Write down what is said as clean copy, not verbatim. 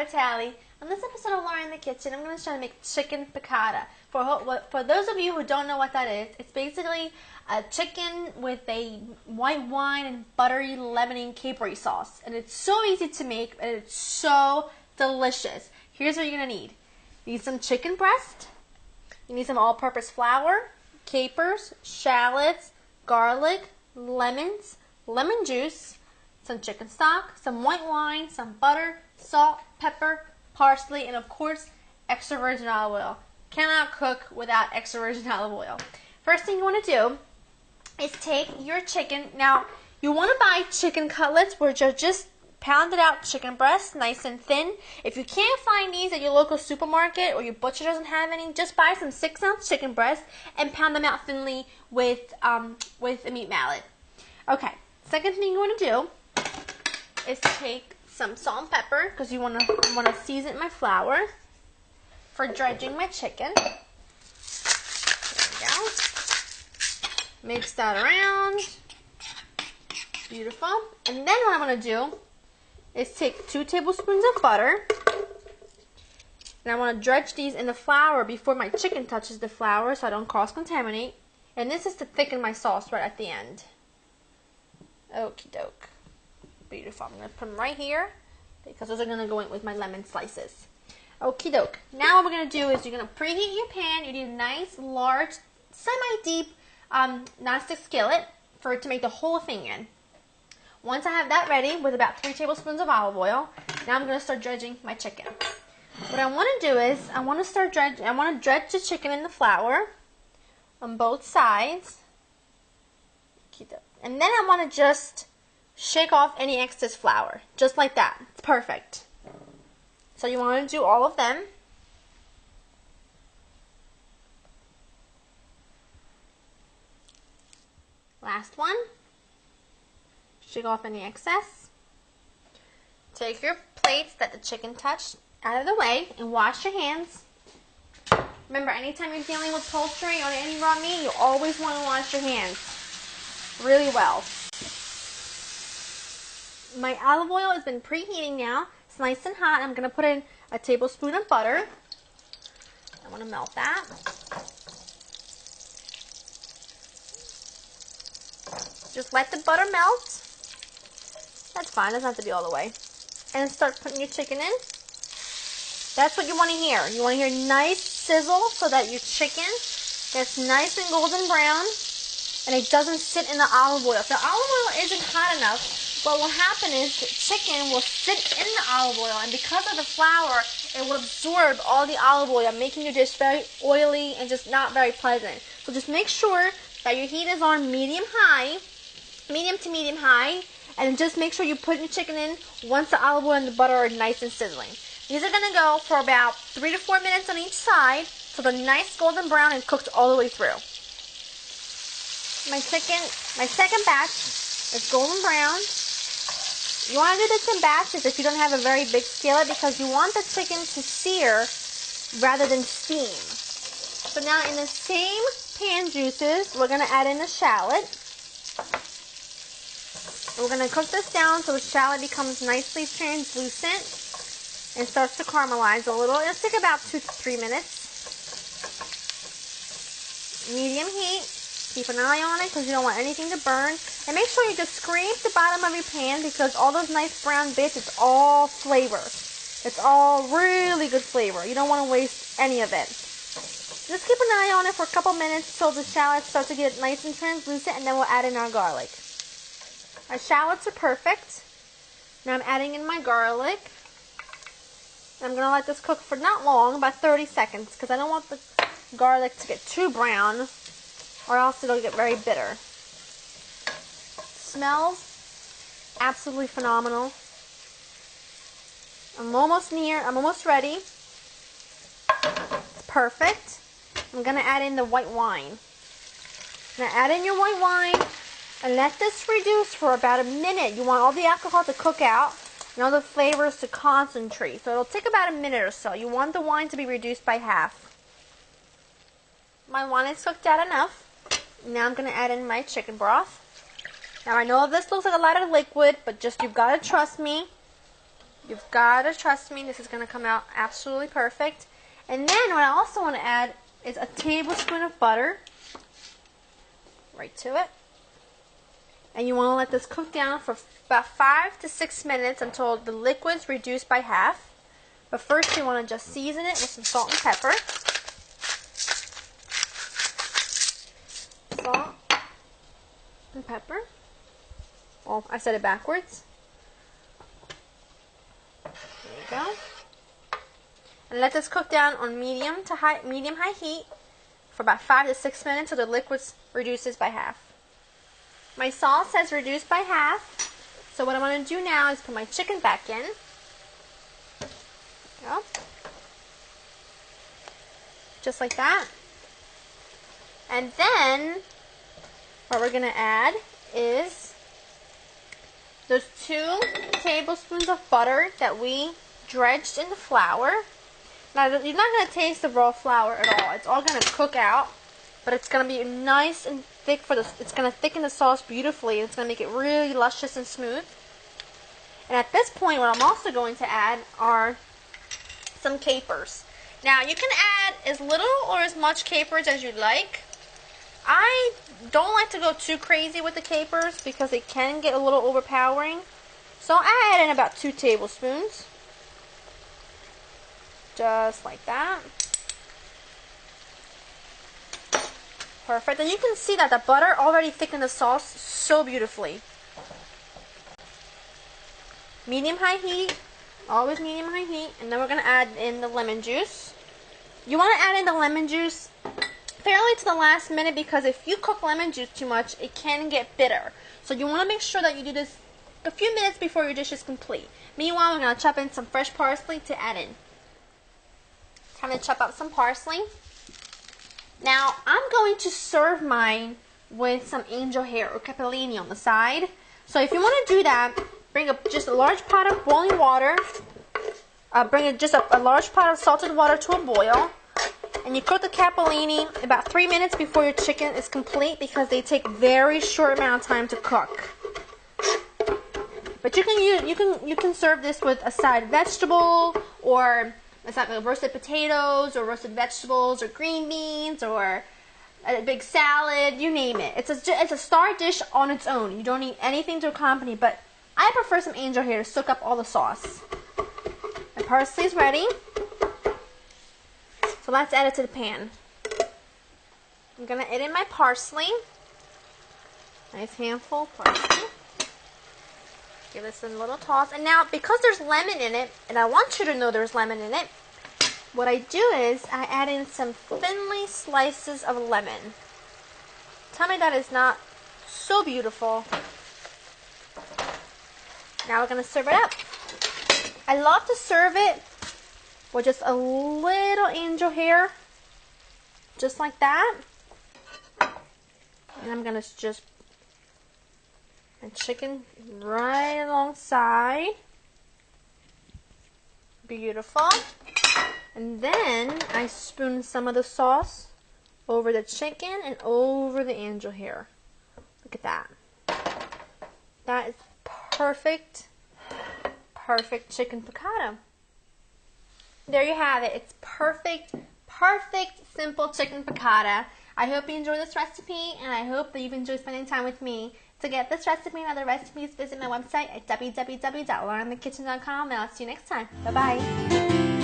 Vitale. On this episode of Laura in the Kitchen, I'm going to try to make chicken piccata. For those of you who don't know what that is, it's basically a chicken with a white wine and buttery, lemony, capery sauce. And it's so easy to make, and it's so delicious. Here's what you're going to need. You need some chicken breast. You need some all-purpose flour, capers, shallots, garlic, lemons, lemon juice, some chicken stock, some white wine, some butter, salt, pepper, parsley, and of course, extra virgin olive oil. Cannot cook without extra virgin olive oil. First thing you want to do is take your chicken. Now, you want to buy chicken cutlets, which are just pounded out chicken breasts, nice and thin. If you can't find these at your local supermarket or your butcher doesn't have any, just buy some 6-ounce chicken breasts and pound them out thinly with a meat mallet. Okay, second thing you want to do is take some salt and pepper, because you want to season my flour for dredging my chicken. There we go. Mix that around. Beautiful. And then what I'm going to do is take 2 tablespoons of butter. And I want to dredge these in the flour before my chicken touches the flour so I don't cross-contaminate. And this is to thicken my sauce right at the end. Okie doke. Beautiful. I'm going to put them right here because those are going to go in with my lemon slices. Okie doke. Now what we're going to do is you're going to preheat your pan. You need a nice, large, semi-deep non-stick skillet for it to make the whole thing in. Once I have that ready with about 3 tablespoons of olive oil, now I'm going to start dredging my chicken. What I want to do is I want to dredge the chicken in the flour on both sides. And then I want to just shake off any excess flour, just like that. It's perfect. So you want to do all of them. Last one. Shake off any excess. Take your plates that the chicken touched out of the way and wash your hands. Remember, anytime you're dealing with poultry or any raw meat, you always want to wash your hands really well. My olive oil has been preheating now. It's nice and hot. I'm going to put in a tablespoon of butter. I want to melt that. Just let the butter melt. That's fine. Doesn't have to be all the way. And start putting your chicken in. That's what you want to hear. You want to hear nice sizzle so that your chicken gets nice and golden brown and it doesn't sit in the olive oil. If the olive oil isn't hot enough, what will happen is the chicken will sit in the olive oil, and because of the flour, it will absorb all the olive oil, making your dish very oily and just not very pleasant. So just make sure that your heat is on medium to medium high, and just make sure you put your chicken in once the olive oil and the butter are nice and sizzling. These are going to go for about 3 to 4 minutes on each side, so they're nice golden brown and cooked all the way through. My second batch is golden brown. You want to do this in batches if you don't have a very big skillet, because you want the chicken to sear rather than steam. So now in the same pan juices, we're going to add in the shallot. We're going to cook this down so the shallot becomes nicely translucent and starts to caramelize a little. It'll take about 2 to 3 minutes. Medium heat. Keep an eye on it because you don't want anything to burn. And make sure you just scrape the bottom of your pan, because all those nice brown bits, it's all flavor. It's all really good flavor. You don't want to waste any of it. Just keep an eye on it for a couple minutes until the shallots start to get nice and translucent, and then we'll add in our garlic. Our shallots are perfect. Now I'm adding in my garlic. I'm going to let this cook for not long, about 30 seconds, because I don't want the garlic to get too brown, or else it'll get very bitter. Smells absolutely phenomenal. I'm almost ready. It's perfect. I'm going to add in the white wine. Now add in your white wine and let this reduce for about a minute. You want all the alcohol to cook out and all the flavors to concentrate. So it'll take about a minute or so. You want the wine to be reduced by half. My wine is cooked out enough. Now I'm going to add in my chicken broth. Now I know this looks like a lot of liquid, but you've got to trust me. You've got to trust me. This is going to come out absolutely perfect. And then what I also want to add is a tablespoon of butter. Right to it. And you want to let this cook down for about 5 to 6 minutes until the liquid's reduced by half. But first you want to just season it with some salt and pepper. Salt and pepper. Well, I said it backwards. There you go. And let this cook down on medium high heat for about 5 to 6 minutes until the liquid reduces by half. My sauce has reduced by half. So what I'm going to do now is put my chicken back in. Go. Just like that. And then what we're going to add is those 2 tablespoons of butter that we dredged in the flour. Now, you're not going to taste the raw flour at all. It's all going to cook out, but it's going to be nice and thick for this. It's going to thicken the sauce beautifully. It's going to make it really luscious and smooth. And at this point, what I'm also going to add are some capers. Now, you can add as little or as much capers as you'd like. I don't like to go too crazy with the capers because it can get a little overpowering. So I add in about 2 tablespoons. Just like that. Perfect. And you can see that the butter already thickened the sauce so beautifully. Medium-high heat. Always medium-high heat. And then we're going to add in the lemon juice. You want to add in the lemon juice fairly to the last minute because if you cook lemon juice too much, it can get bitter. So you want to make sure that you do this a few minutes before your dish is complete. Meanwhile, we're going to chop in some fresh parsley to add in. Time to chop up some parsley. Now, I'm going to serve mine with some angel hair or capellini on the side. So if you want to do that, bring up just a large pot of boiling water. Bring just a large pot of salted water to a boil. And you cook the capellini about 3 minutes before your chicken is complete because they take very short amount of time to cook. But you can serve this with a side vegetable, or it's like roasted potatoes or roasted vegetables or green beans or a big salad, you name it. It's a star dish on its own. You don't need anything to accompany, but I prefer some angel hair to soak up all the sauce. My parsley is ready. So let's add it to the pan. I'm going to add in my parsley. Nice handful of parsley. Give this a little toss. And now, because there's lemon in it, and I want you to know there's lemon in it, what I do is I add in some thinly slices of lemon. Tell me that is not so beautiful. Now we're going to serve it up. I love to serve it with just a little angel hair, just like that. And I'm going to just my chicken right alongside. Beautiful. And then I spoon some of the sauce over the chicken and over the angel hair. Look at that. That is perfect, perfect chicken piccata. There you have it. It's perfect, simple chicken piccata. I hope you enjoyed this recipe, and I hope that you've enjoyed spending time with me. To get this recipe and other recipes, visit my website at www.laureninthekitchen.com, and I'll see you next time. Bye-bye.